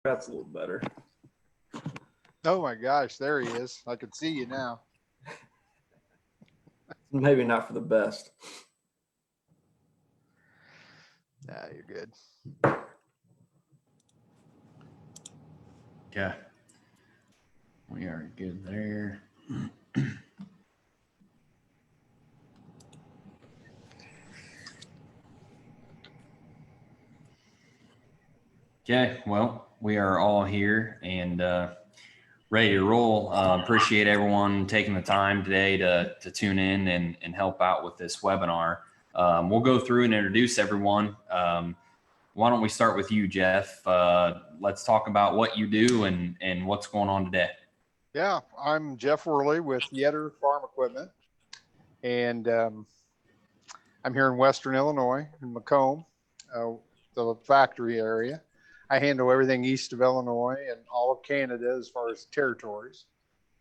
That's a little better. Oh my gosh, there he is. I can see you now. Maybe not for the best. Nah, you're good. Okay. We are good there. Okay, well, we are all here and ready to roll. Appreciate everyone taking the time today to tune in and help out with this webinar. We'll go through and introduce everyone. Why don't we start with you, Jeff? Let's talk about what you do and what's going on today. Yeah, I'm Jeff Worley with Yetter Farm Equipment, and I'm here in Western Illinois, in Macomb, the factory area. I handle everything east of Illinois and all of Canada as far as territories.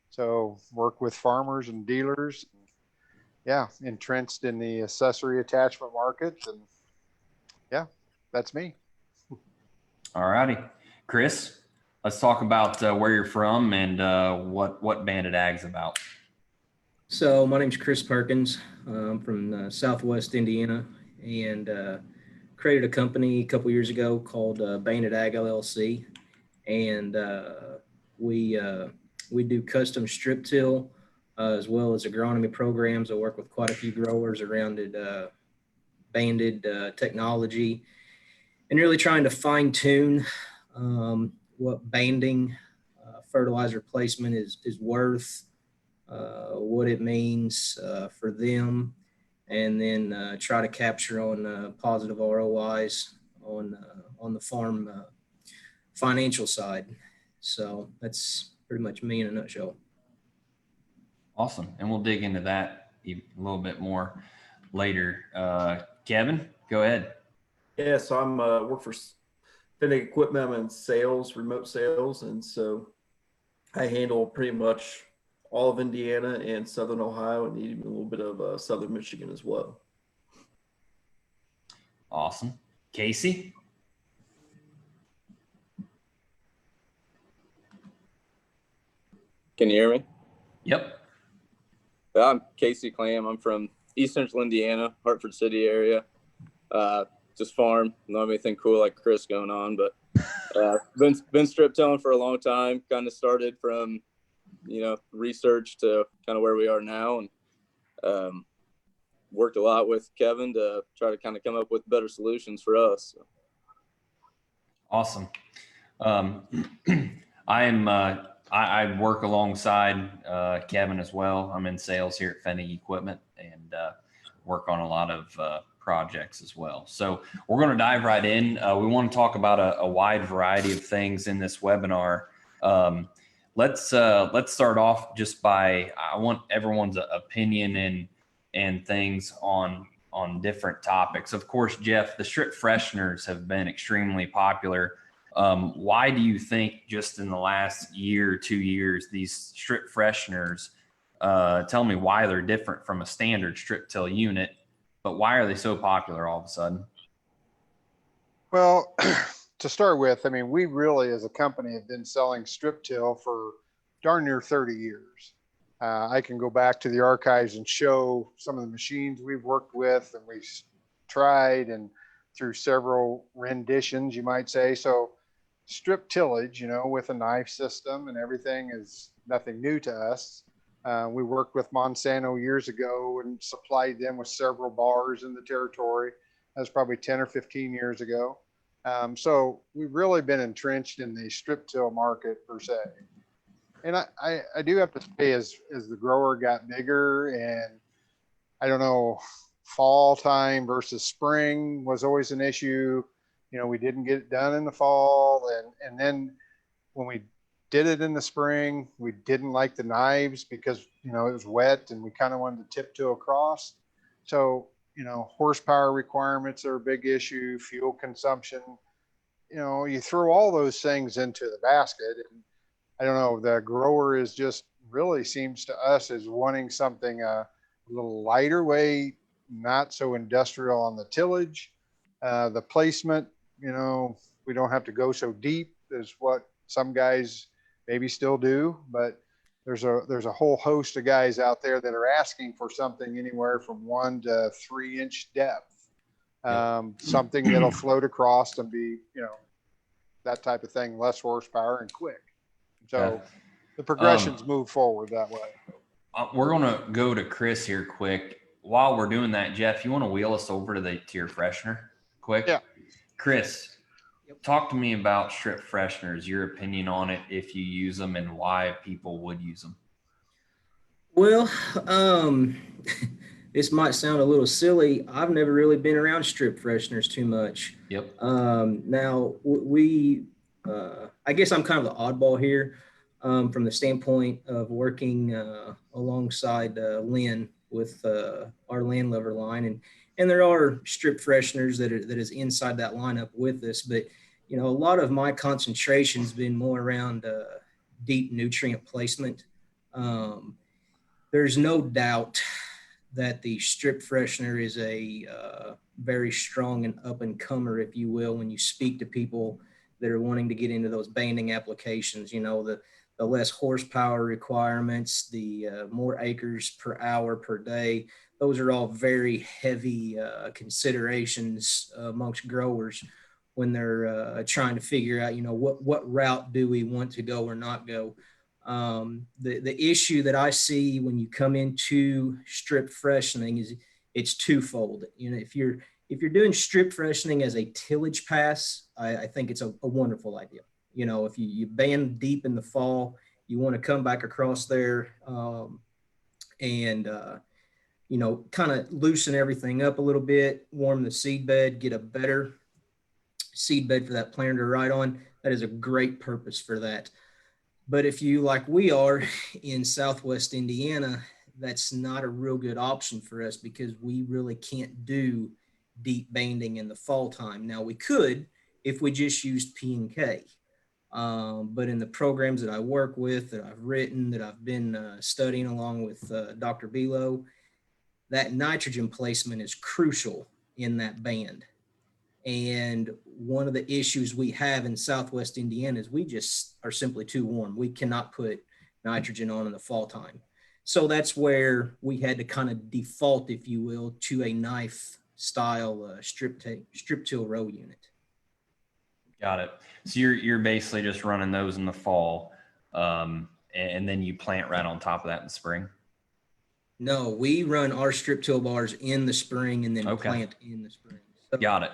So work with farmers and dealers. Yeah, entrenched in the accessory attachment market, and yeah, that's me. All righty. Chris, let's talk about where you're from and what Bandit Ag's about. So my name's Chris Perkins. I'm from Southwest Indiana and created a company a couple years ago called Bandit Ag LLC. And we do custom strip till as well as agronomy programs. I work with quite a few growers around it, banded technology, and really trying to fine tune what banding fertilizer placement is worth, what it means for them, and then try to capture on positive ROIs on the farm financial side. So that's pretty much me in a nutshell. Awesome. And we'll dig into that a little bit more later. Kevin, go ahead. Yeah, so I'm work for Fennig Equipment. I'm in sales, remote sales, and so I handle pretty much all of Indiana and Southern Ohio, and even a little bit of Southern Michigan as well. Awesome. Casey? Can you hear me? Yep. I'm Casey Clam. I'm from East Central Indiana, Hartford City area. Just farm. Not anything cool like Chris going on, but been strip tilling for a long time. Kind of started from, research to kind of where we are now, and worked a lot with Kevin to try to kind of come up with better solutions for us. So. Awesome. I work alongside Kevin as well. I'm in sales here at Fennig Equipment and work on a lot of projects as well. So we're going to dive right in. We want to talk about a wide variety of things in this webinar. Let's start off just by, I want everyone's opinion and things on different topics. Of course, Jeff, the strip fresheners have been extremely popular. Why do you think just in the last year or 2 years, these strip fresheners, tell me why they're different from a standard strip till unit, but why are they so popular all of a sudden? Well, to start with, I mean, we really as a company have been selling strip till for darn near 30 years. I can go back to the archives and show some of the machines we've worked with and we've tried and through several renditions, you might say. So strip tillage, with a knife system and everything is nothing new to us. We worked with Monsanto years ago and supplied them with several bars in the territory. That was probably 10 or 15 years ago. So we've really been entrenched in the strip till market per se. And I do have to say, as the grower got bigger, and I don't know, fall time versus spring was always an issue. We didn't get it done in the fall. And then when we did it in the spring, we didn't like the knives because, it was wet and we kind of wanted to tiptoe across. So, horsepower requirements are a big issue, fuel consumption. You throw all those things into the basket. And I don't know, the grower is just really seems to us as wanting something a little lighter weight, not so industrial on the tillage. The placement, we don't have to go so deep is what some guys maybe still do, but there's a whole host of guys out there that are asking for something anywhere from 1 to 3 inch depth, something that'll float across and be, that type of thing, less horsepower and quick. So the progressions move forward that way. We're going to go to Chris here quick. While we're doing that, Jeff, you want to wheel us over to your freshener quick? Yeah. Chris, talk to me about strip fresheners, your opinion on it, if you use them and why people would use them. Well, this might sound a little silly. I've never really been around strip fresheners too much. Yep. Now I guess I'm kind of the oddball here from the standpoint of working alongside Lynn with our Landlover line, and there are strip fresheners that is inside that lineup with us, but a lot of my concentration's been more around deep nutrient placement. There's no doubt that the strip freshener is a very strong and up and comer, if you will, when you speak to people that are wanting to get into those banding applications. The less horsepower requirements, the more acres per hour per day. Those are all very heavy considerations amongst growers when they're trying to figure out, what route do we want to go or not go. The issue that I see when you come into strip freshening is it's twofold. If you're doing strip freshening as a tillage pass, I think it's a wonderful idea. If you band deep in the fall, you want to come back across there and kind of loosen everything up a little bit, warm the seed bed, get a better seed bed for that planter to ride on. That is a great purpose for that. But if you, like we are in Southwest Indiana, that's not a real good option for us because we really can't do deep banding in the fall time. Now we could if we just used P and K. But in the programs that I work with, that I've written, that I've been studying along with Dr. Belo, that nitrogen placement is crucial in that band. And one of the issues we have in Southwest Indiana is we just are simply too warm. We cannot put nitrogen on in the fall time. So that's where we had to kind of default, if you will, to a knife style strip till row unit. Got it. So you're basically just running those in the fall, and then you plant right on top of that in the spring? No, we run our strip till bars in the spring and then plant in the spring. So, got it.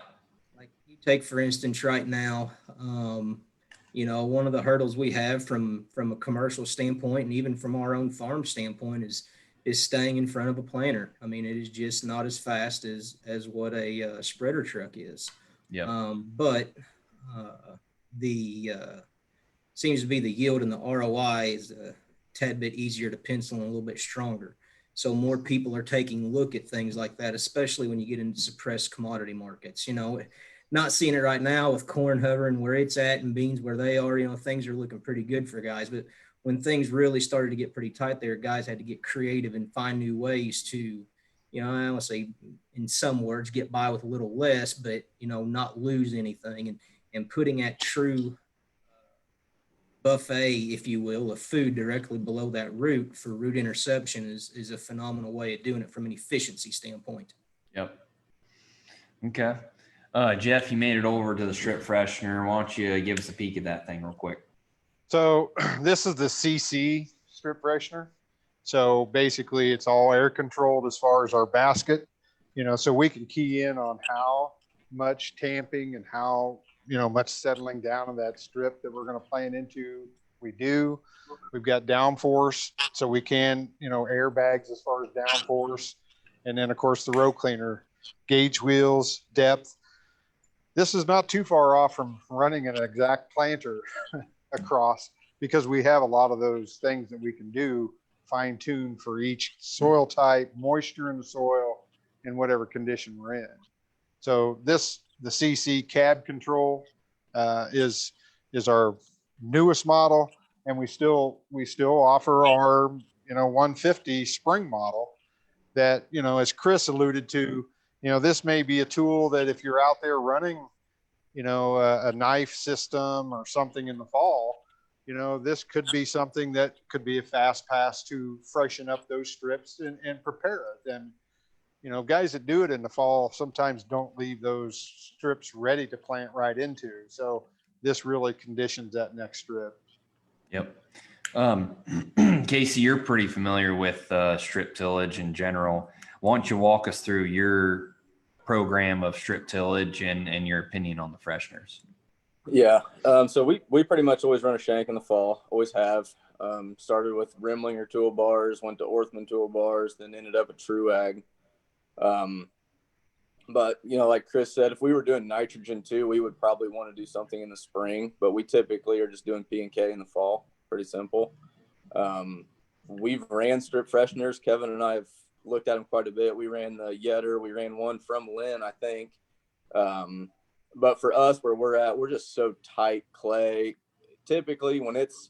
Like you take, for instance, right now, one of the hurdles we have from a commercial standpoint and even from our own farm standpoint is staying in front of a planter. I mean, it is just not as fast as what a spreader truck is. Yeah. But the seems to be the yield and the ROI is a tad bit easier to pencil and a little bit stronger. So more people are taking a look at things like that, especially when you get into suppressed commodity markets. Not seeing it right now with corn hovering where it's at and beans where they are. Things are looking pretty good for guys. But when things really started to get pretty tight there, guys had to get creative and find new ways to, I don't say in some words, get by with a little less, but, not lose anything. And putting that true buffet, if you will, of food directly below that root for root interception is a phenomenal way of doing it from an efficiency standpoint. Yep. Okay. Jeff, you made it over to the strip freshener. Why don't you give us a peek at that thing real quick? So this is the CC strip freshener. So basically it's all air controlled as far as our basket, so we can key in on how much tamping and how, much settling down of that strip that we're going to plant into. We've got downforce, so we can, airbags as far as downforce. And then of course the row cleaner, gauge wheels, depth. This is not too far off from running an exact planter across because we have a lot of those things that we can do fine tune for each soil type, moisture in the soil, and whatever condition we're in. So the CC cab control is our newest model, and we still offer our 150 spring model that, as Chris alluded to, this may be a tool that if you're out there running, a knife system or something in the fall, this could be something that could be a fast pass to freshen up those strips and prepare it. And, guys that do it in the fall sometimes don't leave those strips ready to plant right into. So this really conditions that next strip. Yep. Casey, you're pretty familiar with strip tillage in general. Why don't you walk us through your program of strip tillage and your opinion on the fresheners? Yeah. So we pretty much always run a Shank in the fall, always have. Started with Rimlinger toolbars, went to Orthman toolbars, then ended up at Truag. But, like Chris said, if we were doing nitrogen too, we would probably want to do something in the spring, but we typically are just doing P&K in the fall. Pretty simple. We've ran strip fresheners. Kevin and I have looked at them quite a bit. We ran the Yetter. We ran one from Lynn, I think. But for us, where we're at, we're just so tight clay. Typically, when it's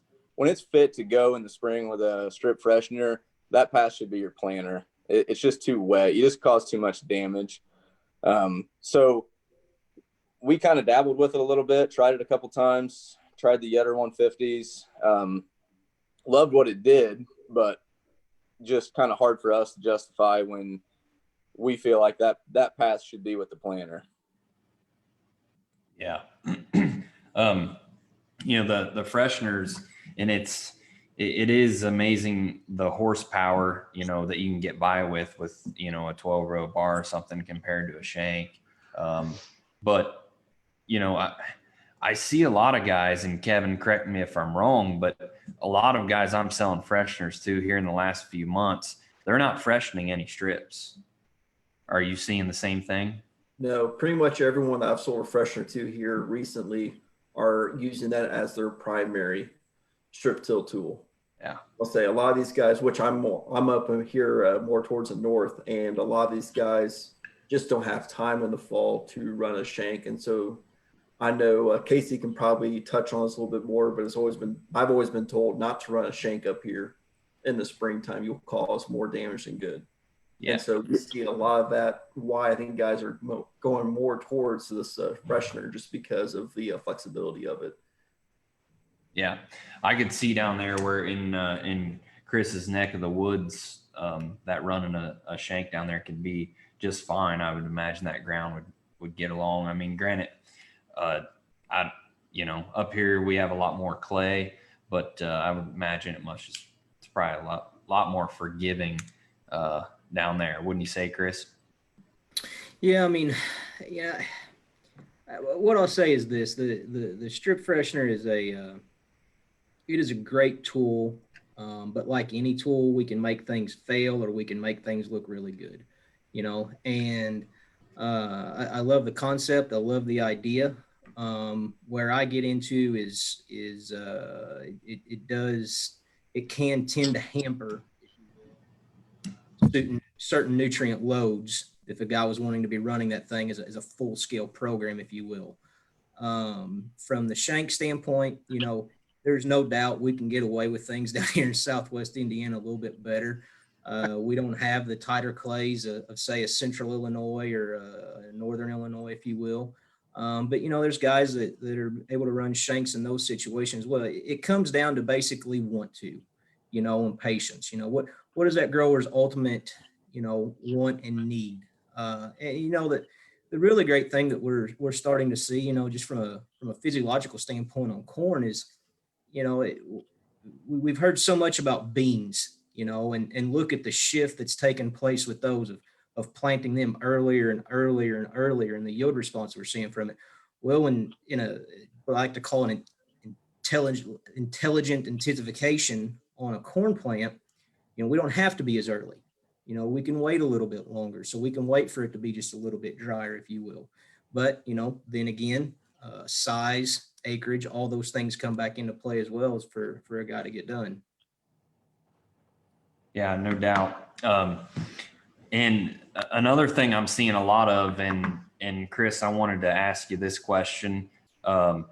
fit to go in the spring with a strip freshener, that pass should be your planter. It's just too wet. You just cause too much damage. So we kind of dabbled with it a little bit, tried it a couple times, tried the Yetter 150s. Loved what it did, but just kind of hard for us to justify when we feel like that pass should be with the planter. Yeah. The fresheners, and it is amazing the horsepower, that you can get by with a 12-row bar or something compared to a Shank. But, I see a lot of guys, and Kevin, correct me if I'm wrong, but a lot of guys I'm selling fresheners to here in the last few months, they're not freshening any strips. Are you seeing the same thing? No, pretty much everyone that I've sold a freshener to here recently are using that as their primary strip till tool. Yeah. I'll say a lot of these guys, which I'm up in here more towards the north, and a lot of these guys just don't have time in the fall to run a Shank. And so I know Casey can probably touch on this a little bit more, but I've always been told not to run a Shank up here in the springtime. You'll cause more damage than good. Yeah. And so we see a lot of that. Why I think guys are going more towards this freshener just because of the flexibility of it. Yeah, I could see down there where in Chris's neck of the woods, that running a Shank down there could be just fine. I would imagine that ground would get along. I mean, granted, up here we have a lot more clay, but I would imagine it's probably a lot more forgiving down there. Wouldn't you say, Chris? Yeah, I mean, yeah. What I'll say is this: the strip freshener is a great tool, but like any tool, we can make things fail or we can make things look really good, And I love the concept. I love the idea. Where I get into is it can tend to hamper certain nutrient loads if a guy was wanting to be running that thing as a full scale program, if you will. From the Shank standpoint, there's no doubt we can get away with things down here in Southwest Indiana a little bit better. We don't have the tighter clays of say a central Illinois or northern Illinois, if you will. But there's guys that are able to run Shanks in those situations. Well, it comes down to basically want to, and patience. What is that grower's ultimate, want and need? And that the really great thing that we're starting to see, just from a physiological standpoint on corn is, we've heard so much about beans, and look at the shift that's taken place with those of planting them earlier and earlier and earlier, and the yield response we're seeing from it. Well, what I like to call an intelligent intensification on a corn plant, we don't have to be as early. We can wait a little bit longer, so we can wait for it to be just a little bit drier, if you will. But, then again, size, acreage, all those things come back into play as well as for a guy to get done. Yeah, no doubt. And another thing I'm seeing a lot of, and Chris, I wanted to ask you this question. On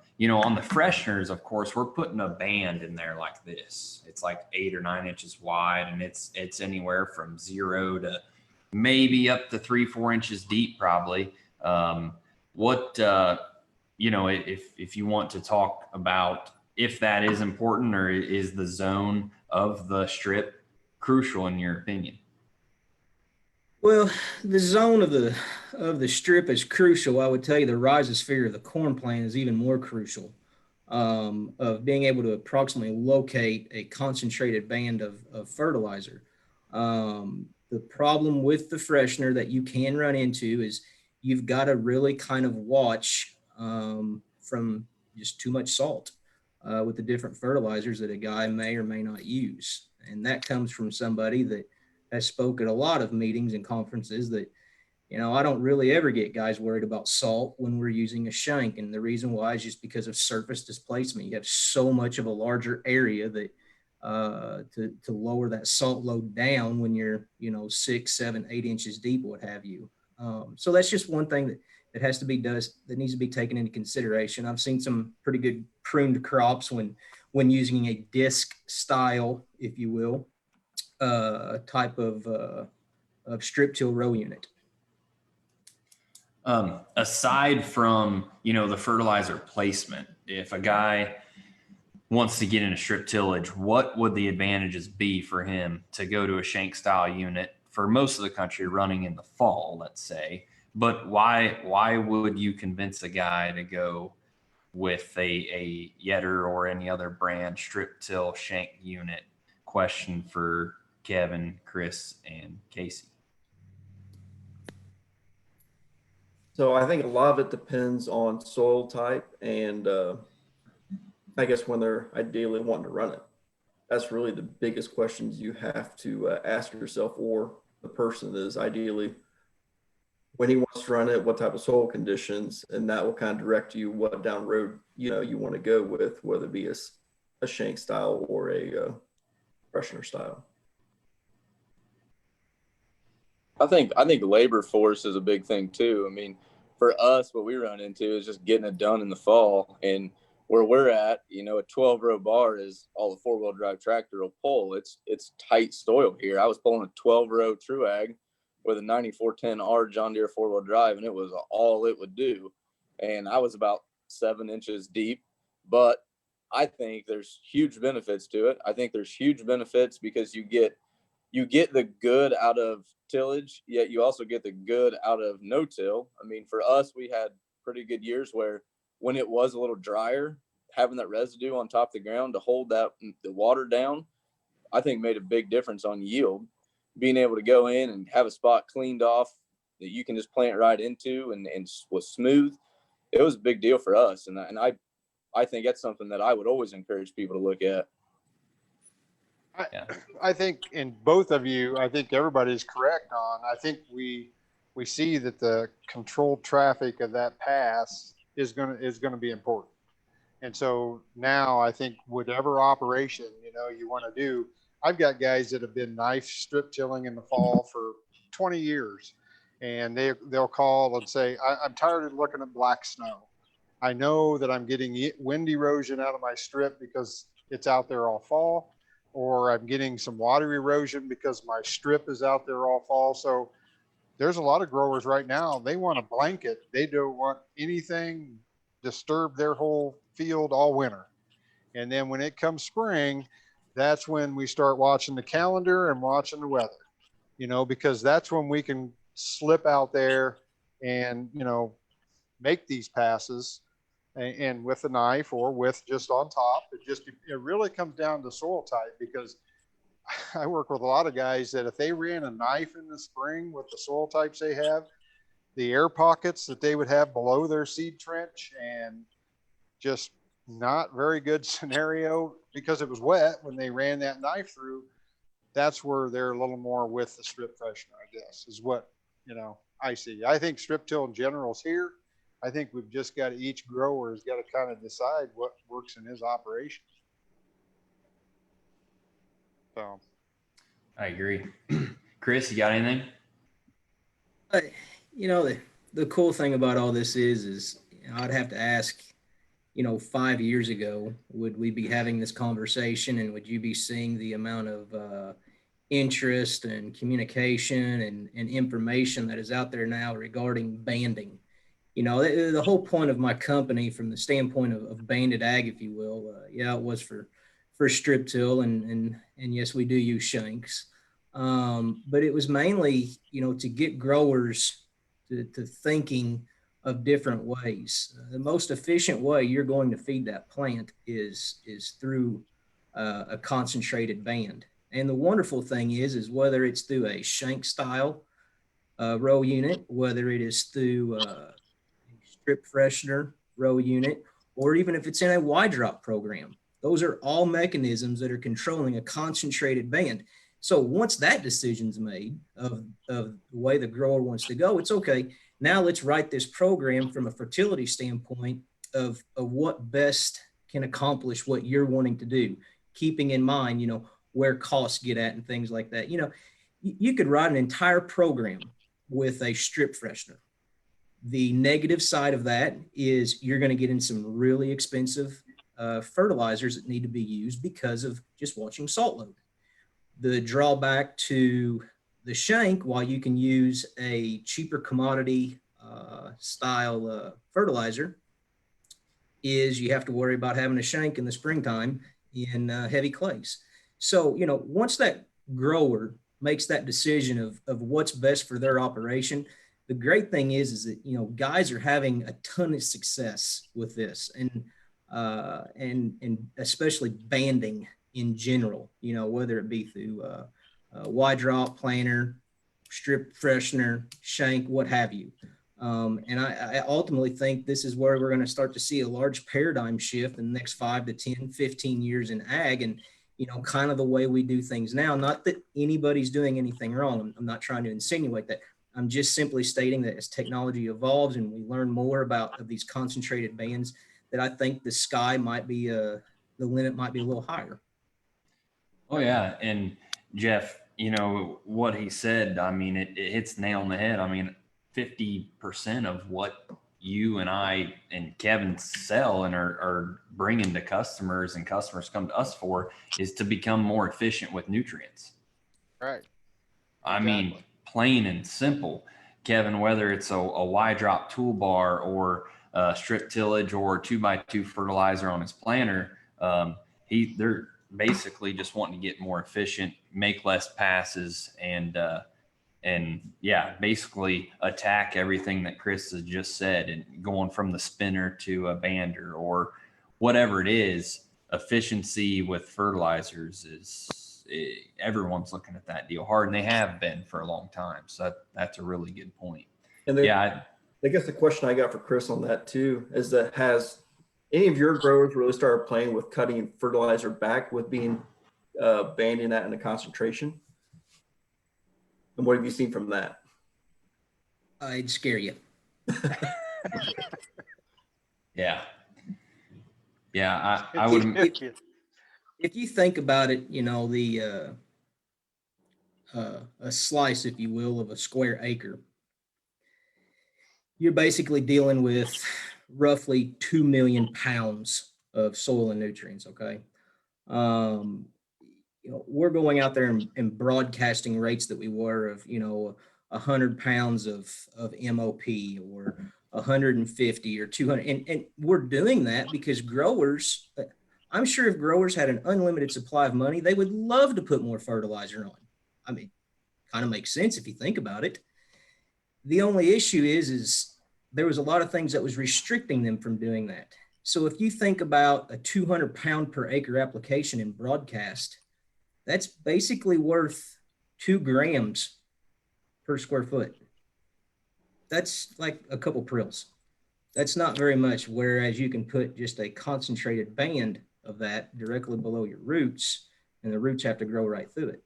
the fresheners, of course, we're putting a band in there like this. It's like 8 or 9 inches wide, and it's anywhere from 0 to maybe up to 3-4 inches deep, probably. What you know, if you want to talk about if that is important, or is the zone of the strip crucial in your opinion? Well, the zone of the strip is crucial. I would tell you the rhizosphere of the corn plant is even more crucial. Of being able to approximately locate a concentrated band of fertilizer. The problem with the freshener that you can run into is you've got to really kind of watch from just too much salt with the different fertilizers that a guy may or may not use. And that comes from somebody that has spoke at a lot of meetings and conferences that, you know, I don't really ever get guys worried about salt when we're using a shank. And the reason why is just because of surface displacement. You have so much of a larger area that to lower that salt load down when you're, you know, 6, 7, 8 inches deep, what have you. So that's just one thing that has to be that needs to be taken into consideration. I've seen some pretty good pruned crops when using a disc style, if you will, type of strip till row unit. Aside from, you know, the fertilizer placement, if a guy wants to get into strip tillage, what would the advantages be for him to go to a shank style unit for most of the country running in the fall, let's say? But why would you convince a guy to go with a Yetter or any other brand strip till shank unit? Question for Kevin, Chris, and Casey. So I think a lot of it depends on soil type and I guess when they're ideally wanting to run it. That's really the biggest questions you have to ask yourself, or the person is ideally when he wants to run it, what type of soil conditions, and that will kind of direct you what down road, you know, you want to go with, whether it be a shank style or a freshener style. I think labor force is a big thing too. I mean, for us, what we run into is just getting it done in the fall. And where we're at, you know, a 12-row bar is all the 4-wheel drive tractor will pull. It's tight soil here. I was pulling a 12-row Truag with a 9410R John Deere 4-wheel drive, and it was all it would do. And I was about 7 inches deep, but I think there's huge benefits to it. I think there's huge benefits because you get the good out of tillage, yet you also get the good out of no-till. I mean, for us, we had pretty good years where when it was a little drier, having that residue on top of the ground to hold the water down, I think made a big difference on yield. Being able to go in and have a spot cleaned off that you can just plant right into and was smooth, it was a big deal for us. And I think that's something that I would always encourage people to look at. I think in both of you, I think everybody's correct on. I think we see that the controlled traffic of that pass is going to be important. And so now I think whatever operation, you know, you want to do, I've got guys that have been knife strip tilling in the fall for 20 years, and they'll call and say, I'm tired of looking at black snow. I know that I'm getting wind erosion out of my strip because it's out there all fall, or I'm getting some water erosion because my strip is out there all fall. So there's a lot of growers right now, they want a blanket. They don't want anything disturb their whole field all winter. And then when it comes spring, that's when we start watching the calendar and watching the weather, you know, because that's when we can slip out there and, you know, make these passes and with a knife or with just on top. It really comes down to soil type, because I work with a lot of guys that if they ran a knife in the spring with the soil types they have, the air pockets that they would have below their seed trench, and just not very good scenario because it was wet when they ran that knife through. That's where they're a little more with the strip freshener, I guess, is what, you know, I see. I think strip till in general is here. I think we've just got to, each grower has got to kind of decide what works in his operation. So I agree. Chris, you got anything? You know, the cool thing about all this is you know, I'd have to ask, you know, 5 years ago, would we be having this conversation, and would you be seeing the amount of interest and communication and information that is out there now regarding banding? You know, the whole point of my company, from the standpoint of banded ag, if you will, yeah, it was for strip till, and yes, we do use shanks, but it was mainly, you know, to get growers to thinking of different ways. The most efficient way you're going to feed that plant is through a concentrated band. And the wonderful thing is whether it's through a shank style row unit, whether it is through strip freshener row unit, or even if it's in a Y drop program. Those are all mechanisms that are controlling a concentrated band. So once that decision's made of the way the grower wants to go, it's okay. Now let's write this program from a fertility standpoint of what best can accomplish what you're wanting to do, keeping in mind, you know, where costs get at and things like that. You know, you could write an entire program with a strip freshener. The negative side of that is you're going to get in some really expensive fertilizers that need to be used because of just watching salt load. The drawback to the shank, while you can use a cheaper commodity style fertilizer, is you have to worry about having a shank in the springtime in heavy clays. So, you know, once that grower makes that decision of what's best for their operation, the great thing is that, you know, guys are having a ton of success with this, and especially banding in general, you know, whether it be through Y drop, planter, strip freshener, shank, what have you. And I ultimately think this is where we're going to start to see a large paradigm shift in the next 5 to 10, 15 years in ag, and, you know, kind of the way we do things now. Not that anybody's doing anything wrong. I'm not trying to insinuate that. I'm just simply stating that as technology evolves and we learn more about of these concentrated bands, that I think the sky might be the limit might be a little higher. Oh yeah, and Jeff, you know what he said. I mean, it hits the nail on the head. I mean, 50% of what you and I and Kevin sell and are bringing to customers, and customers come to us for, is to become more efficient with nutrients. Right. I Exactly. mean, plain and simple, Kevin, whether it's a Y drop toolbar or strip tillage or 2x2 fertilizer on his planter, they're basically just wanting to get more efficient, make less passes, and yeah, basically attack everything that Chris has just said, and going from the spinner to a bander or whatever it is. Efficiency with fertilizers everyone's looking at that deal hard, and they have been for a long time. So that's a really good point. And I guess the question I got for Chris on that too is that, has any of your growers really started playing with cutting fertilizer back with being banding that in a concentration? And what have you seen from that? I'd scare you. Yeah. I would. If you think about it, you know, a slice, if you will, of a square acre, you're basically dealing with roughly 2 million pounds of soil and nutrients. Okay. You know, we're going out there and broadcasting rates that we were of, you know, 100 pounds of MOP, or 150 or 200. And we're doing that because growers, I'm sure if growers had an unlimited supply of money, they would love to put more fertilizer on. I mean, kind of makes sense if you think about it. The only issue is there was a lot of things that was restricting them from doing that. So if you think about a 200 pound per acre application in broadcast, that's basically worth 2 grams per square foot. That's like a couple prills. That's not very much. Whereas you can put just a concentrated band of that directly below your roots, and the roots have to grow right through it.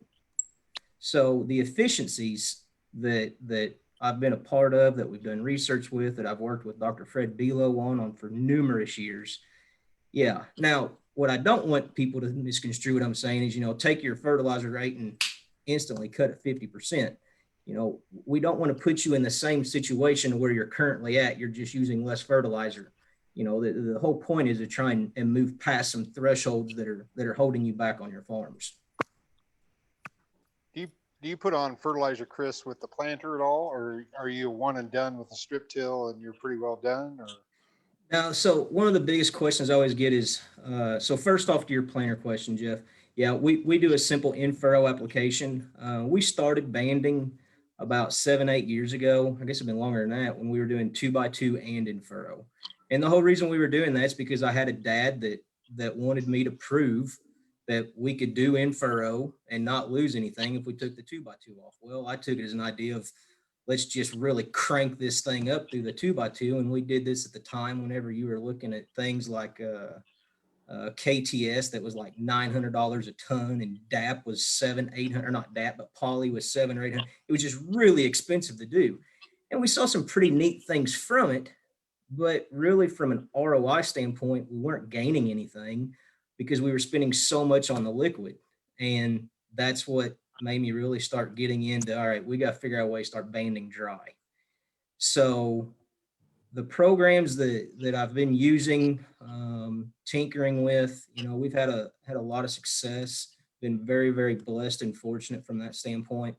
So the efficiencies that I've been a part of, that we've done research with, that I've worked with Dr. Fred Belo on for numerous years. Yeah. Now, what I don't want people to misconstrue what I'm saying is, you know, take your fertilizer rate and instantly cut it 50%. You know, we don't want to put you in the same situation where you're currently at. You're just using less fertilizer. You know, the whole point is to try and move past some thresholds that are holding you back on your farms. Do Do you put on fertilizer, Chris, with the planter at all, or are you one and done with the strip till and you're pretty well done? Or Now, so one of the biggest questions I always get is, so first off to your planter question, Jeff. Yeah, we do a simple in-furrow application. We started banding about 7, 8 years ago. I guess it's been longer than that when we were doing 2x2 and in-furrow. And the whole reason we were doing that is because I had a dad that wanted me to prove that we could do in-furrow and not lose anything if we took the 2x2 off. Well, I took it as an idea of let's just really crank this thing up through the 2x2. And we did this at the time whenever you were looking at things like KTS that was like $900 a ton, and DAP was 700, 800, or not DAP, but poly was 700 or 800. It was just really expensive to do. And we saw some pretty neat things from it, but really from an ROI standpoint, we weren't gaining anything because we were spending so much on the liquid. And that's what made me really start getting into, all right, we got to figure out a way to start banding dry. So the programs that I've been using, tinkering with, we've had a lot of success, been very, very blessed and fortunate from that standpoint.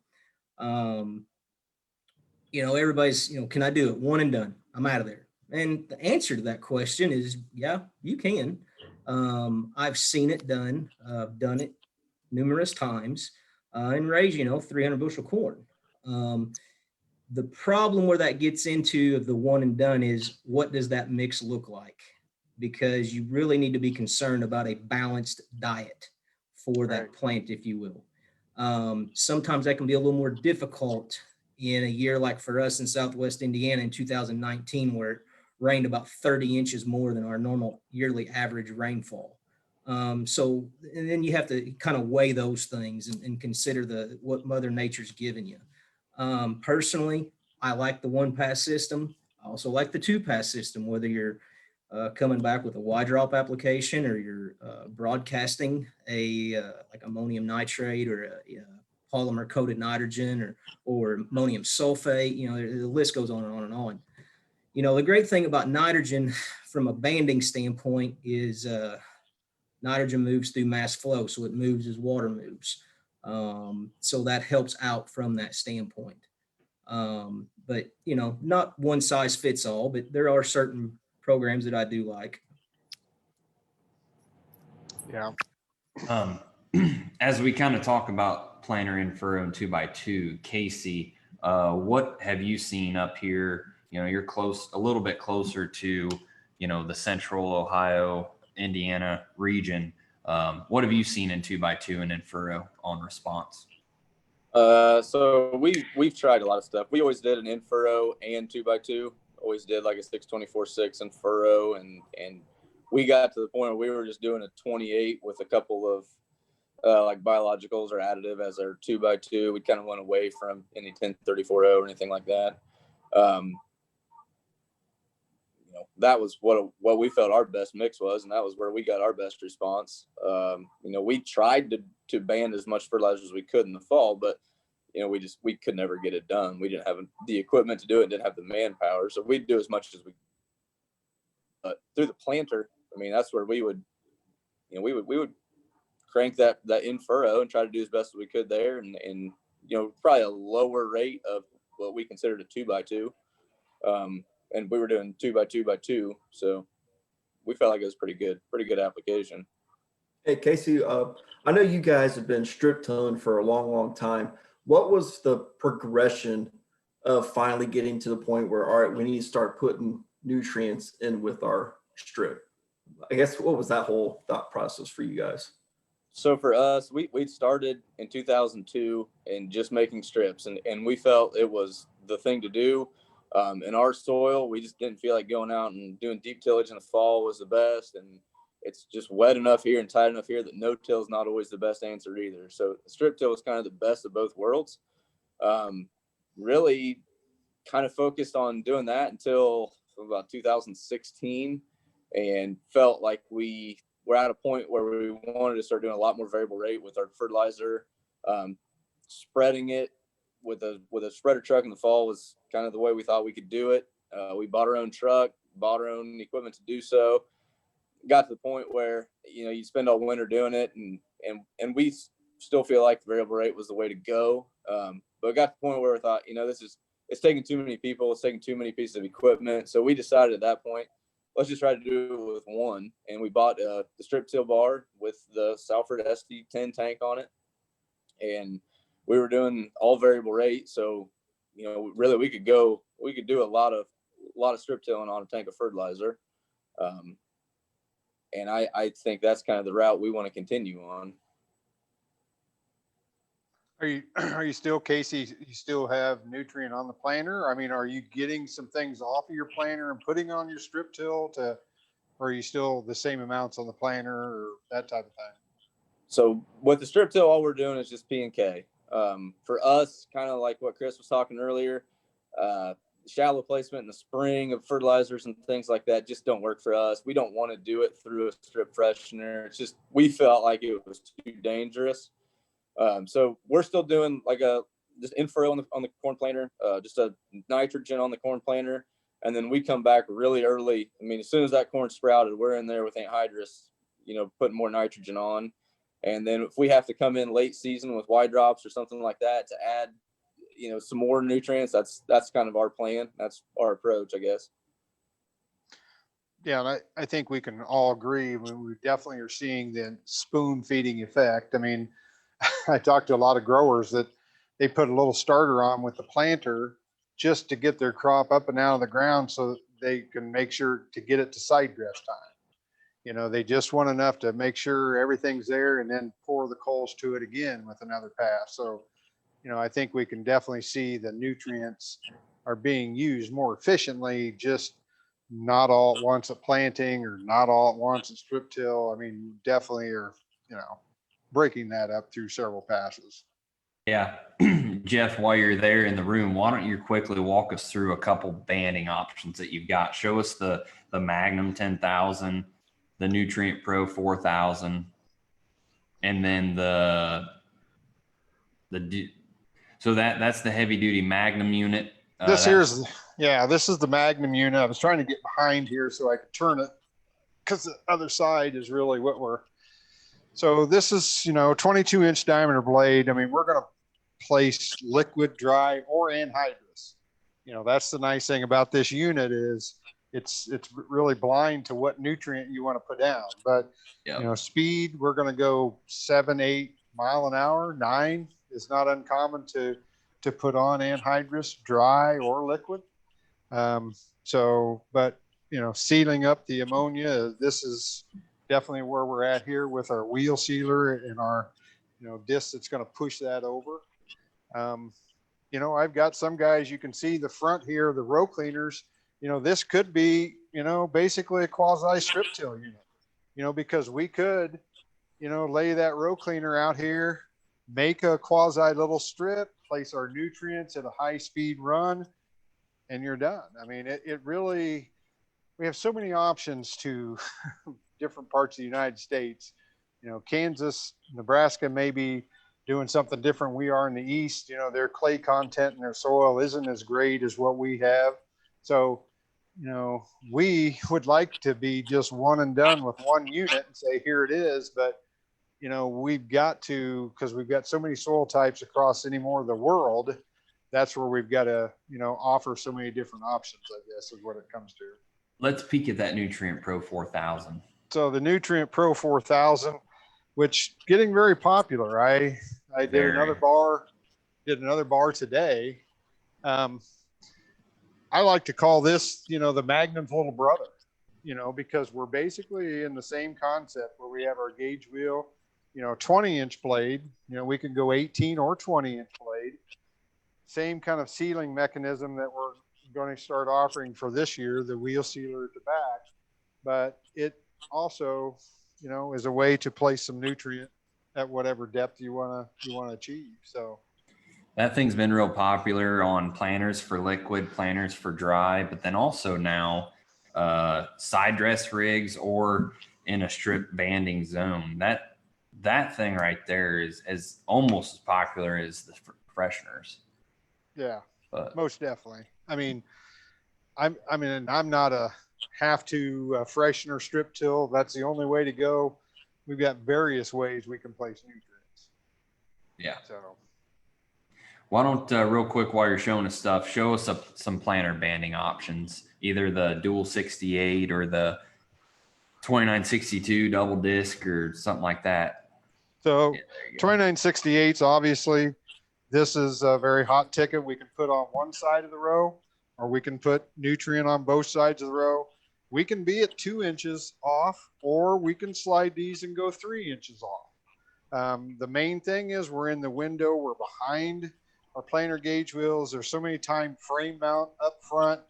Everybody's, can I do it? One and done. I'm out of there. And the answer to that question is, yeah, you can. I've seen it done. I've done it numerous times and raise, 300 bushel corn. The problem where that gets into of the one and done is what does that mix look like? Because you really need to be concerned about a balanced diet for that plant, if you will. Sometimes that can be a little more difficult in a year like for us in Southwest Indiana in 2019, where it rained about 30 inches more than our normal yearly average rainfall. So and then you have to kind of weigh those things and consider what Mother Nature's given you. Personally, I like the one pass system. I also like the 2-pass system, whether you're coming back with a Y drop application or you're broadcasting like ammonium nitrate or a polymer coated nitrogen or ammonium sulfate. The list goes on and on and on. The great thing about nitrogen from a banding standpoint is nitrogen moves through mass flow, so it moves as water moves. So that helps out from that standpoint. But not one size fits all, but there are certain programs that I do like. yeah, As we kind of talk about planter in furrow and 2x2, Casey, what have you seen up here? You're a little bit closer to, the central Ohio, Indiana region. What have you seen in 2x2 and in furrow on response? So we've tried a lot of stuff. We always did an in furrow and 2x2. Always did like a 624/6 in furrow, and we got to the point where we were just doing a 28 with a couple of like biologicals or additive as our 2x2. We kind of went away from any 1034-0 or anything like that. That was what we felt our best mix was, and that was where we got our best response. We tried to band as much fertilizer as we could in the fall, but we could never get it done. We didn't have the equipment to do it, didn't have the manpower, so we'd do as much as we. But through the planter, that's where we would crank that in furrow and try to do as best as we could there, and probably a lower rate of what we considered a 2x2. And we were doing 2x2x2, so we felt like it was pretty good application. Hey, Casey, I know you guys have been strip tilling for a long, long time. What was the progression of finally getting to the point where, all right, we need to start putting nutrients in with our strip? I guess, what was that whole thought process for you guys? So for us, we started in 2002 and just making strips, and we felt it was the thing to do. In our soil, we just didn't feel like going out and doing deep tillage in the fall was the best. And it's just wet enough here and tight enough here that no till is not always the best answer either. So the strip till was kind of the best of both worlds. Really kind of focused on doing that until about 2016 and felt like we were at a point where we wanted to start doing a lot more variable rate with our fertilizer, spreading it with a spreader truck in the fall was kind of the way we thought we could do it. We bought our own truck, bought our own equipment to do so. Got to the point where you spend all winter doing it, and we still feel like variable rate was the way to go. But it got to the point where we thought, it's taking too many people, it's taking too many pieces of equipment. So we decided at that point, let's just try to do it with one. And we bought the strip till bar with the Salford SD10 tank on it. And we were doing all variable rate. So, really we could do a lot of strip tilling on a tank of fertilizer. And I think that's kind of the route we want to continue on. Are you still, Casey, you still have nutrient on the planter? I mean, are you getting some things off of your planter and putting on your strip till or are you still the same amounts on the planter or that type of thing? So with the strip till, all we're doing is just P and K. For us, kind of like what Chris was talking earlier, shallow placement in the spring of fertilizers and things like that just don't work for us. We don't want to do it through a strip freshener. It's just, we felt like it was too dangerous. So we're still doing like just in-furrow on the corn planter, just a nitrogen on the corn planter. And then we come back really early. I mean, as soon as that corn sprouted, we're in there with anhydrous, putting more nitrogen on. And then if we have to come in late season with Y drops or something like that to add, some more nutrients, that's kind of our plan. That's our approach, I guess. Yeah, and I think we can all agree when we definitely are seeing the spoon feeding effect. I mean, I talked to a lot of growers that they put a little starter on with the planter just to get their crop up and out of the ground so that they can make sure to get it to side dress time. They just want enough to make sure everything's there and then pour the coals to it again with another pass. So, I think we can definitely see the nutrients are being used more efficiently, just not all at once at planting or not all at once at strip till. I mean, definitely are, breaking that up through several passes. Yeah. Jeff, while you're there in the room, why don't you quickly walk us through a couple banding options that you've got? Show us the Magnum 10,000, the Nutrient Pro 4,000, and then so that's the heavy duty Magnum unit. This is the Magnum unit. I was trying to get behind here so I could turn it because the other side is really so this is, 22-inch diameter blade. I mean, we're going to place liquid, dry, or anhydrous. That's the nice thing about this unit is it's really blind to what nutrient you want to put down. But, speed, we're going to go 7-8 mile an hour. 9 is not uncommon to put on anhydrous, dry, or liquid. But, sealing up the ammonia, this is definitely where we're at here with our wheel sealer and our, disc that's going to push that over. I've got some guys, you can see the front here, the row cleaners, this could be, basically a quasi strip till unit, because we could, lay that row cleaner out here, make a quasi little strip, place our nutrients at a high speed run, and you're done. I mean, it really, we have so many options to different parts of the United States. Kansas, Nebraska may be doing something different. We are in the East, their clay content in their soil isn't as great as what we have. So, we would like to be just one and done with one unit and say, here it is. But, we've got to, because we've got so many soil types across any more of the world, that's where we've got to, offer so many different options, I guess, is what it comes to. Let's peek at that Nutrient Pro 4,000. So the Nutrient Pro 4,000, which getting very popular. I did another bar today. I like to call this, the Magnum's little brother, because we're basically in the same concept where we have our gauge wheel, 20-inch blade, we can go 18 or 20-inch blade. Same kind of sealing mechanism that we're going to start offering for this year, the wheel sealer at the back. But it also, is a way to place some nutrient at whatever depth you want to achieve. So that thing's been real popular on planters for liquid, planters for dry, but then also now side dress rigs or in a strip banding zone. That thing right there is almost as popular as the fresheners. Yeah, most definitely. I mean, I'm not a have to freshener strip till. That's the only way to go. We've got various ways we can place nutrients. Yeah. So Why don't, real quick, while you're showing us stuff, show us some planter banding options, either the dual 68 or the 2962 double disc or something like that. So Yeah, there you go. 2968s, obviously, this is a very hot ticket. We can put on one side of the row, or we can put nutrient on both sides of the row. We can be at 2 inches off, or we can slide these and go 3 inches off. The main thing is we're in the window, we're behind our planer gauge wheels. There's so many times frame mount up front,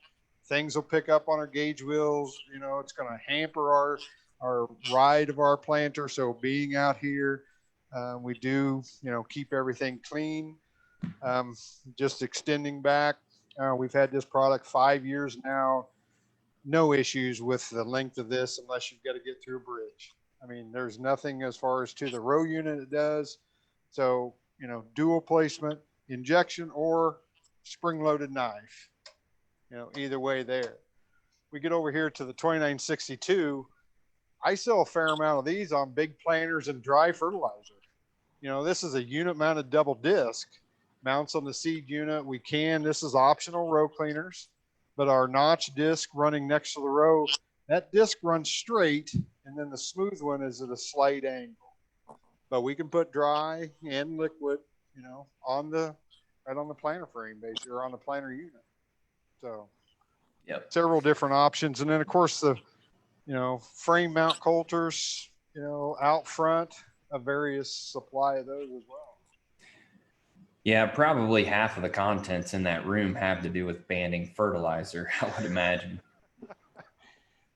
things will pick up on our gauge wheels. You know, it's going to hamper our ride of our planter. So being out here, we do, you know, keep everything clean. Just extending back. We've had this product 5 years now. No issues with the length of this unless you've got to get through a bridge. I mean, there's nothing as far as to the row unit it does. So, you know, dual placement, injection or spring loaded knife, you know, either way there. We get over here to the 2962. I sell a fair amount of these on big planters and dry fertilizer. You know, this is a unit mounted double disc, mounts on the seed unit. This is optional row cleaners, but our notch disc running next to the row, that disc runs straight, and then the smooth one is at a slight angle. But we can put dry and liquid, you know, right on the planter frame basically, or on the planter unit. So Yep. several different options. And then of course the, you know, frame mount coulters, you know, out front, a various supply of those as well. Yeah, probably half of the contents in that room have to do with banding fertilizer, I would imagine.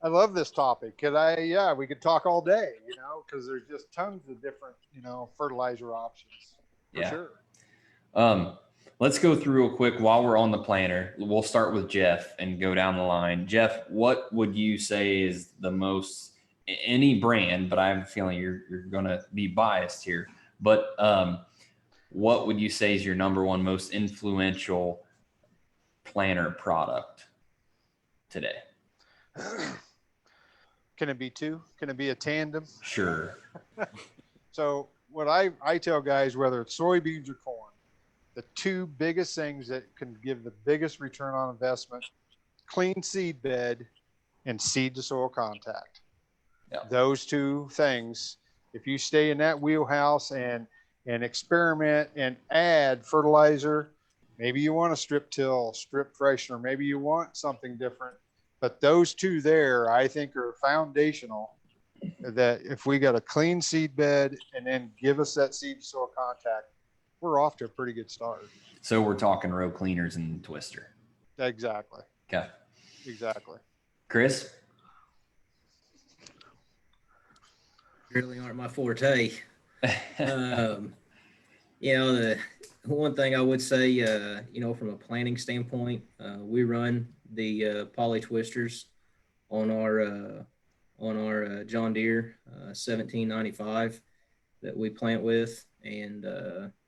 I love this topic. We could talk all day, you know, because there's just tons of different, you know, fertilizer options for sure. Let's go through real quick while we're on the planner. We'll start with Jeff and go down the line. Jeff, what would you say is the most, any brand, but I have a feeling you're going to be biased here, but what would you say is your number one most influential planner product today? Can it be two? Can it be a tandem? Sure. So what I tell guys, whether it's soybeans or corn, the two biggest things that can give the biggest return on investment, clean seed bed and seed to soil contact. Yeah. Those two things, if you stay in that wheelhouse and experiment and add fertilizer, maybe you want a strip till, strip freshener, maybe you want something different, but those two there, I think are foundational, that if we got a clean seed bed and then give us that seed to soil contact, we're off to a pretty good start. So we're talking row cleaners and twister. Exactly. Okay. Exactly. Chris? Really aren't my forte. You know, the one thing I would say, you know, from a planning standpoint, we run the poly twisters on our John Deere 1795 that we plant with, and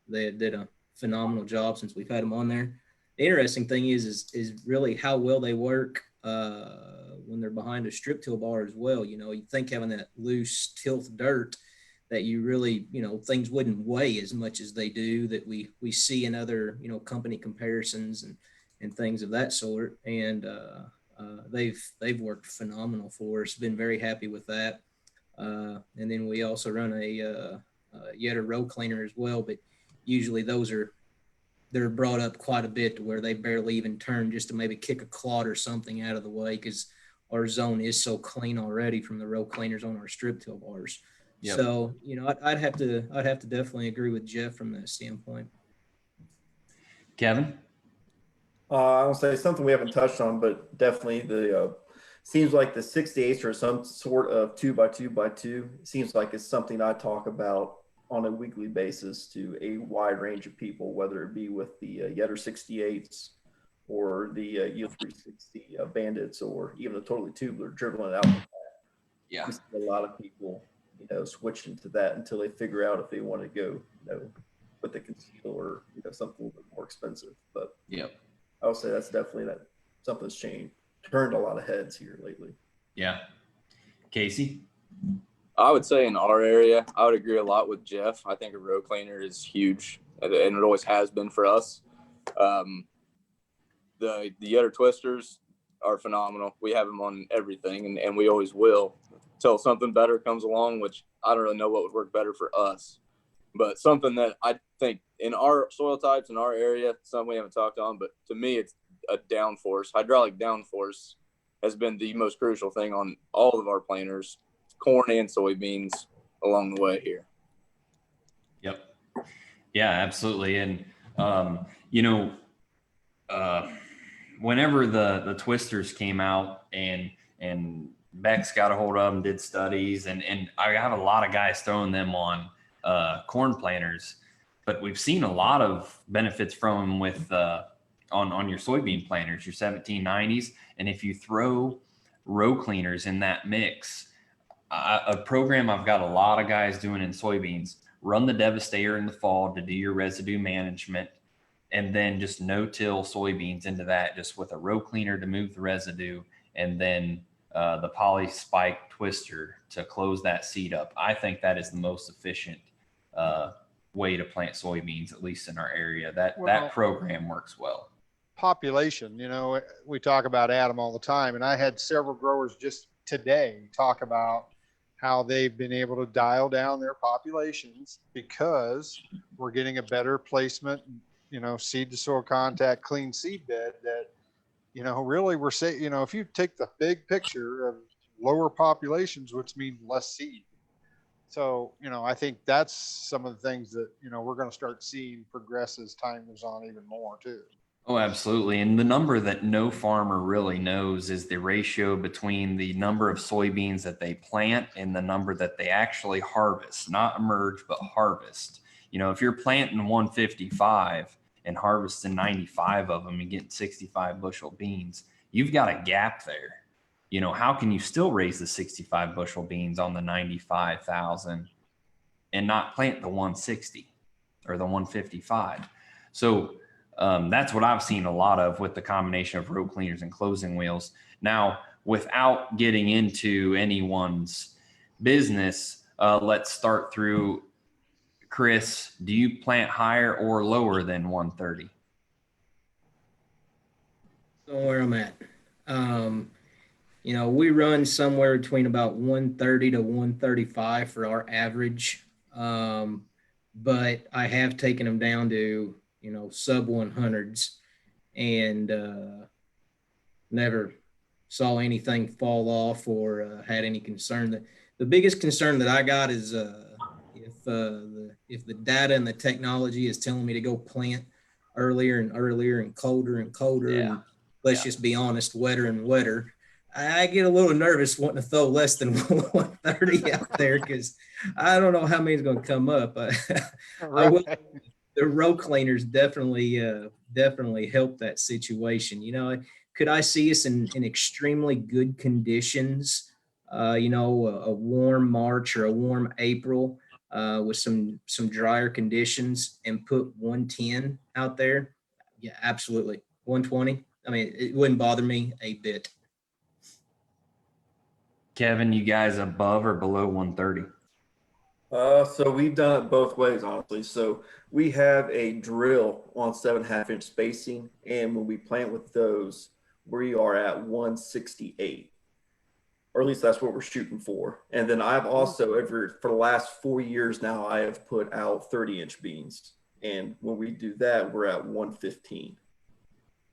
they did a phenomenal job since we've had them on there. The interesting thing is really how well they work when they're behind a strip till bar as well. You know, you think having that loose tilth dirt that you really, you know, things wouldn't weigh as much as they do, that we see in other, you know, company comparisons and things of that sort. And they've worked phenomenal for us. Been very happy with that. And then we also run a row cleaner as well, but usually they're brought up quite a bit to where they barely even turn just to maybe kick a clod or something out of the way, because our zone is so clean already from the row cleaners on our strip till bars. Yep. So, you know, I'd have to definitely agree with Jeff from that standpoint. Kevin? I will say something we haven't touched on, but definitely the seems like the 68s or some sort of 2x2x2. It seems like it's something I talk about on a weekly basis to a wide range of people, whether it be with the Yetter 68s or the Yield 360 Bandits, or even the totally tubular dribbling it out. Yeah, I see a lot of people, you know, switching to that until they figure out if they want to go, you know, with the conceal or, you know, something a little bit more expensive. But yep, I would say that's definitely something's changed, turned a lot of heads here lately. Yeah. Casey? I would say in our area, I would agree a lot with Jeff. I think a row cleaner is huge, and it always has been for us. The other twisters are phenomenal. We have them on everything, and we always will until something better comes along, which I don't really know what would work better for us. But something that I think in our soil types in our area, something we haven't talked on, but to me, it's a downforce. Hydraulic downforce has been the most crucial thing on all of our planters, corn and soybeans along the way here. Yep. Yeah, absolutely. And, you know, whenever the twisters came out and Beck's got a hold of them, did studies, and I have a lot of guys throwing them on corn planters, but we've seen a lot of benefits from them with on your soybean planters, your 1790s. And if you throw row cleaners in that mix, a program I've got a lot of guys doing in soybeans, run the devastator in the fall to do your residue management, and then just no-till soybeans into that, just with a row cleaner to move the residue, and then the poly spike twister to close that seed up. I think that is the most efficient way to plant soybeans, at least in our area. That program works well. Population, we talk about Adam all the time, and I had several growers just today talk about how they've been able to dial down their populations because we're getting a better placement, seed to soil contact, clean seed bed that, really we're saying, if you take the big picture of lower populations, which means less seed. So, I think that's some of the things that, we're going to start seeing progress as time goes on even more too. Oh, absolutely. And the number that no farmer really knows is the ratio between the number of soybeans that they plant and the number that they actually harvest, not emerge, but harvest. If you're planting 155 and harvesting 95 of them and getting 65 bushel beans, you've got a gap there. How can you still raise the 65 bushel beans on the 95,000 and not plant the 160 or the 155? So that's what I've seen a lot of with the combination of row cleaners and closing wheels. Now, without getting into anyone's business, let's start through Chris. Do you plant higher or lower than 130? So where I'm at, we run somewhere between about 130 to 135 for our average. But I have taken them down to, sub 100s, and never saw anything fall off or had any concern. The biggest concern that I got is if the data and the technology is telling me to go plant earlier and earlier and colder, and let's just be honest, wetter and wetter, I get a little nervous wanting to throw less than 130 out there because I don't know how many's going to come up. I will. The row cleaners definitely help that situation. Could I see us in extremely good conditions? A warm March or a warm April with some drier conditions and put 110 out there? Yeah, absolutely. 120. I mean, it wouldn't bother me a bit. Kevin, you guys above or below 130? So we've done it both ways, honestly. So we have a drill on 7.5 inch spacing, and when we plant with those, we are at 168, or at least that's what we're shooting for. And then I've also for the last 4 years now, I have put out 30-inch beans, and when we do that, we're at 115.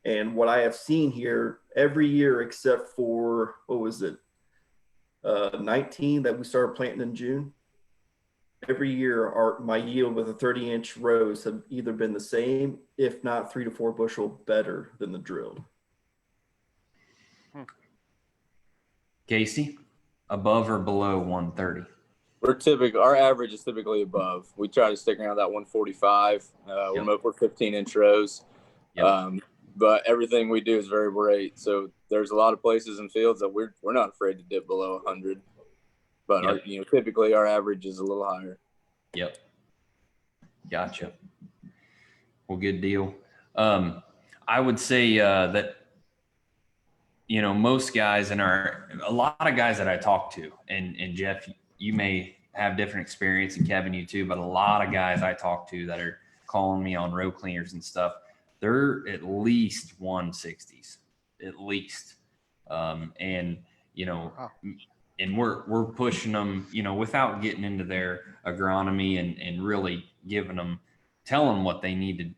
And what I have seen here every year, except for 19 that we started planting in June. Every year, my yield with the 30-inch rows have either been the same, if not 3 to 4 bushel better than the drilled. Casey, above or below 130? Our average is typically above. We try to stick around that 145. We're 15-inch rows. Yep. But everything we do is very rate. So there's a lot of places and fields that we're not afraid to dip below 100. But typically our average is a little higher. Yep. Gotcha. Well, good deal. I would say that, most guys a lot of guys that I talk to, and Jeff, you may have different experience, and Kevin, you too, but a lot of guys I talk to that are calling me on row cleaners and stuff, they're at least 160s, at least. And, you know, Wow. and we're pushing them, you know, without getting into their agronomy and really giving them, telling them what they need to,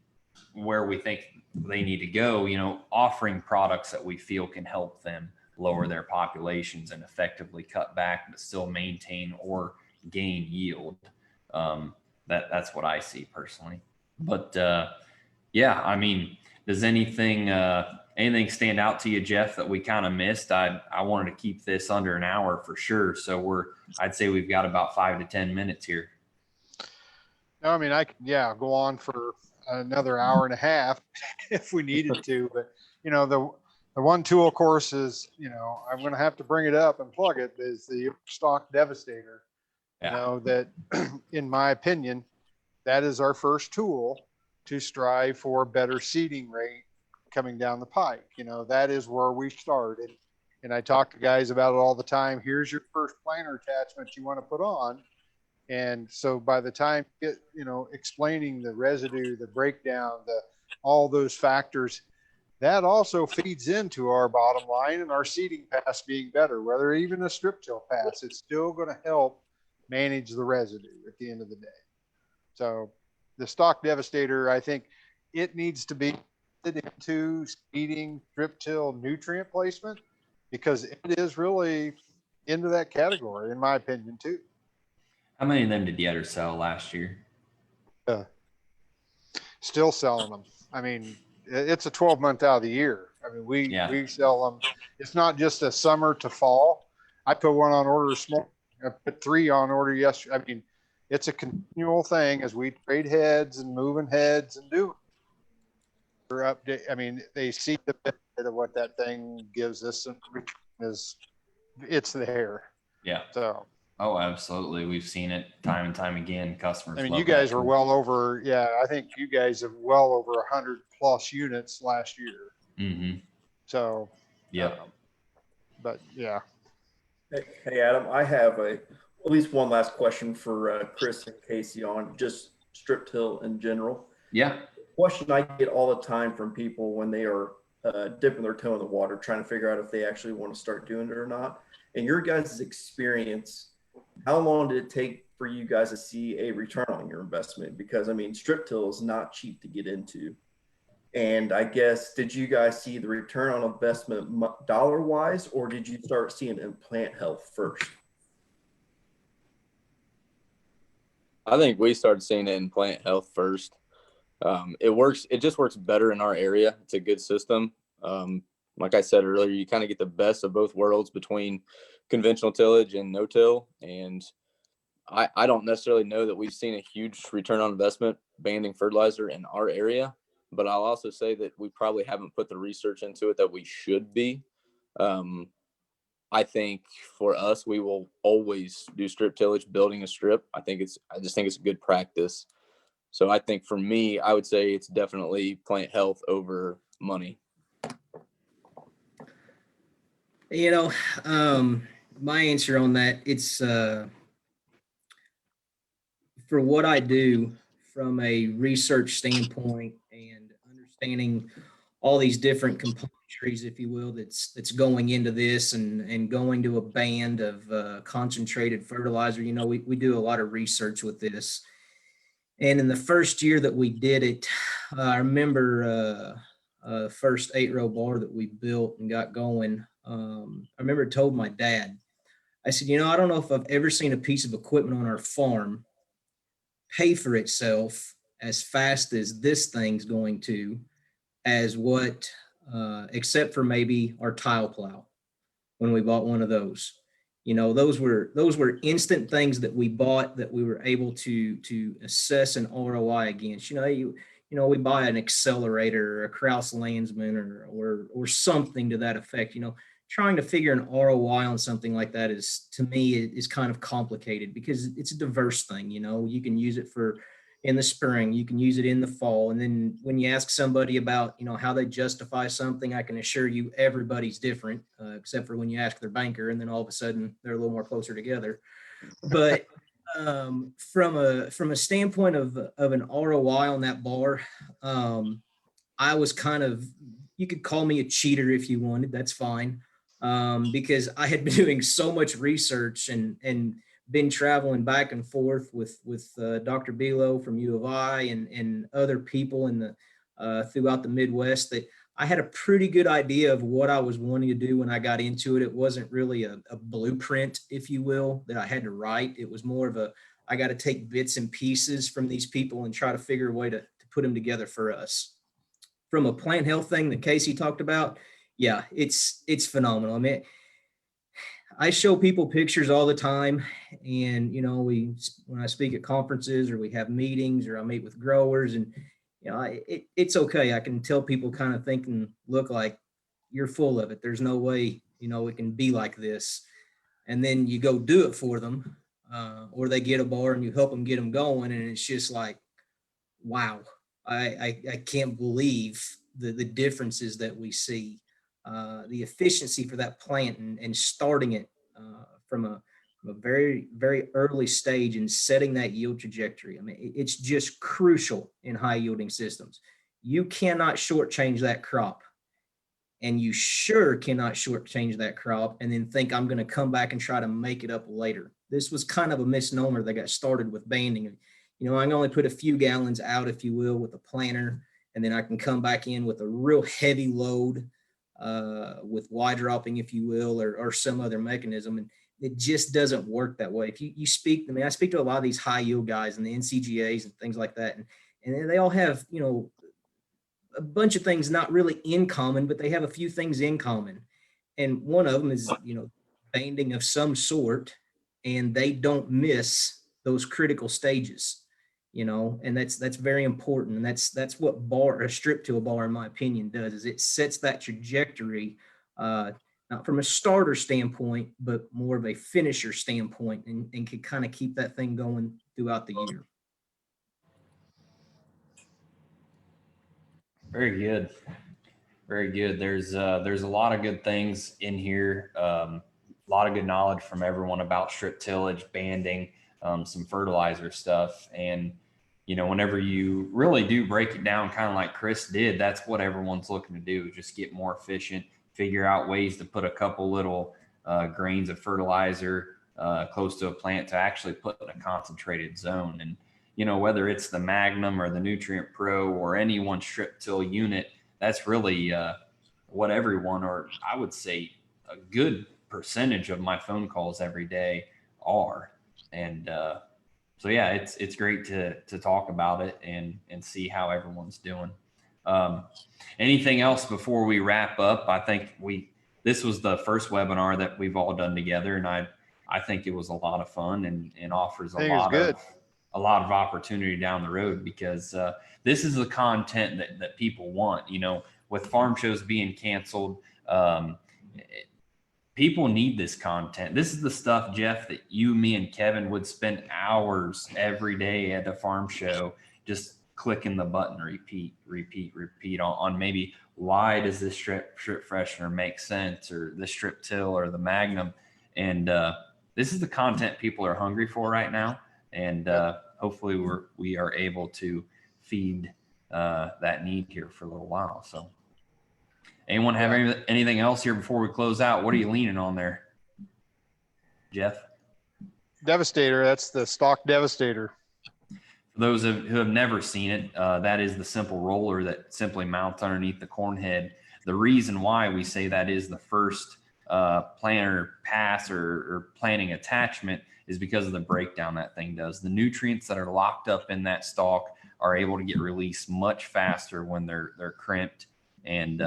where we think they need to go, you know, offering products that we feel can help them lower their populations and effectively cut back, but still maintain or gain yield. That's what I see personally. But yeah, I mean, does anything stand out to you, Jeff, that we kind of missed? I wanted to keep this under an hour for sure. So I'd say we've got about 5 to 10 minutes here. No, I mean, I could, yeah, go on for another hour and a half if we needed to, but you know, the one tool, of course, is, you know, I'm going to have to bring it up and plug it, is the stock devastator. Yeah. You know, that in my opinion, that is our first tool to strive for better seeding rate coming down the pike. You know, that is where we started. And I talk to guys about it all the time. Here's your first planter attachment you want to put on. And so by the time, you know, explaining the residue, the breakdown, all those factors, that also feeds into our bottom line and our seeding pass being better, whether even a strip till pass, it's still going to help manage the residue at the end of the day. So the stock devastator, I think it needs to be into seeding, strip till, nutrient placement, because it is really into that category, in my opinion, too. How many of them did Yetter sell last year? Still selling them. I mean, it's a 12-month out of the year. I mean, we sell them. It's not just a summer to fall. I put one on order this morning. I put 3 on order yesterday. I mean, it's a continual thing as we trade heads and moving heads and do update. I mean, they see the benefit of what that thing gives us, and is it's there. Yeah. So. Oh, absolutely. We've seen it time and time again. Customers. I mean, love you guys that. were well over. Yeah, I think you guys have well over 100+ units last year. Mm-hmm. So. Yeah. But yeah. Hey, Adam, I have at least one last question for Chris and Casey on just strip till in general. Yeah. Question I get all the time from people when they are dipping their toe in the water, trying to figure out if they actually want to start doing it or not. In your guys' experience, how long did it take for you guys to see a return on your investment? Because I mean, strip till is not cheap to get into. And I guess, did you guys see the return on investment dollar wise, or did you start seeing it in plant health first? I think we started seeing it in plant health first. It just works better in our area. It's a good system. Like I said earlier, you kind of get the best of both worlds between conventional tillage and no-till. And I don't necessarily know that we've seen a huge return on investment banding fertilizer in our area, but I'll also say that we probably haven't put the research into it that we should be. I think for us, we will always do strip tillage, building a strip. I just think it's a good practice. So I think for me, I would say it's definitely plant health over money. You know, my answer on that, it's for what I do from a research standpoint and understanding all these different componentries, if you will, that's going into this and going to a band of concentrated fertilizer. You know, we do a lot of research with this. And in the first year that we did it, I remember first 8-row bar that we built and got going. I remember told my dad, I said, you know, I don't know if I've ever seen a piece of equipment on our farm pay for itself as fast as this thing's going to, as what, except for maybe our tile plow when we bought one of those. You know, those were instant things that we bought that we were able to assess an ROI against. You know, we buy an accelerator or a Kraus Landsman or something to that effect. You know, trying to figure an ROI on something like that is, to me, is kind of complicated because it's a diverse thing. You know, you can use it for in the spring, you can use it in the fall. And then when you ask somebody about, you know, how they justify something, I can assure you everybody's different, except for when you ask their banker, and then all of a sudden they're a little more closer together. But from a standpoint of an ROI on that bar, I was kind of, you could call me a cheater if you wanted, that's fine. Because I had been doing so much research and been traveling back and forth with Dr. Bilo from U of I and other people in the throughout the Midwest, that I had a pretty good idea of what I was wanting to do when I got into it. It wasn't really a blueprint, if you will, that I had to write. It was more of a, I got to take bits and pieces from these people and try to figure a way to put them together for us. From a plant health thing that Casey talked about, yeah, it's phenomenal. I mean, I show people pictures all the time, and when I speak at conferences or we have meetings or I meet with growers, and it's okay. I can tell people kind of think and look like, you're full of it. There's no way it can be like this. And then you go do it for them, or they get a bar and you help them get them going, and it's just like, wow, I can't believe the differences that we see, the efficiency for that plant and starting it from a very, very early stage and setting that yield trajectory. I mean, it's just crucial in high yielding systems. You cannot shortchange that crop, and you sure cannot shortchange that crop and then think I'm going to come back and try to make it up later. This was kind of a misnomer that got started with banding. I can only put a few gallons out, if you will, with a planter, and then I can come back in with a real heavy load with Y dropping, if you will, or some other mechanism. And it just doesn't work that way. If you speak, I speak to a lot of these high yield guys and the NCGAs and things like that. And they all have, a bunch of things not really in common, but they have a few things in common. And one of them is, banding of some sort, and they don't miss those critical stages. And that's very important. And that's what a strip till bar, in my opinion, does, is it sets that trajectory, not from a starter standpoint, but more of a finisher standpoint, and can kind of keep that thing going throughout the year. Very good. Very good. There's a lot of good things in here. A lot of good knowledge from everyone about strip tillage, banding, some fertilizer stuff. And, whenever you really do break it down, kind of like Chris did, that's what everyone's looking to do, just get more efficient, figure out ways to put a couple little grains of fertilizer close to a plant to actually put in a concentrated zone. And, whether it's the Magnum or the Nutrient Pro or any one strip till unit, that's really what everyone, or I would say a good percentage of my phone calls every day are. And so, yeah, it's great to talk about it and see how everyone's doing. Anything else before we wrap up? I think this was the first webinar that we've all done together, and I think it was a lot of fun and offers a lot of opportunity down the road, because this is the content that people want. With farm shows being canceled, people need this content. This is the stuff, Jeff, that you, me, and Kevin would spend hours every day at a farm show just clicking the button, repeat on maybe why does this strip freshener make sense, or the strip till or the Magnum. And this is the content people are hungry for right now. And hopefully we are able to feed that need here for a little while. So anyone have anything else here before we close out? What are you leaning on there, Jeff? Devastator. That's the stock Devastator. For those who have never seen it, that is the simple roller that simply mounts underneath the corn head. The reason why we say that is the first planter pass or planting attachment is because of the breakdown that thing does. The nutrients that are locked up in that stalk are able to get released much faster when they're crimped. And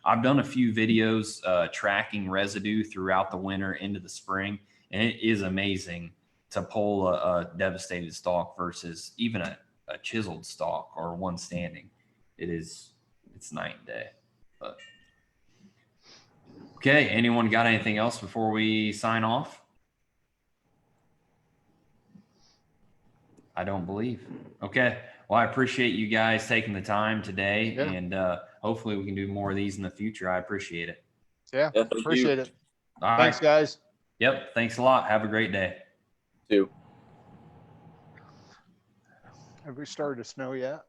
I've done a few videos tracking residue throughout the winter into the spring, and it is amazing to pull a devastated stalk versus even a chiseled stalk or one standing. It's night and day. But okay, anyone got anything else before we sign off? I don't believe. Okay. Well, I appreciate you guys taking the time today, and hopefully we can do more of these in the future. I appreciate it. Yeah, appreciate it. All Thanks, right. guys. Yep. Thanks a lot. Have a great day. 2. Have we started to snow yet?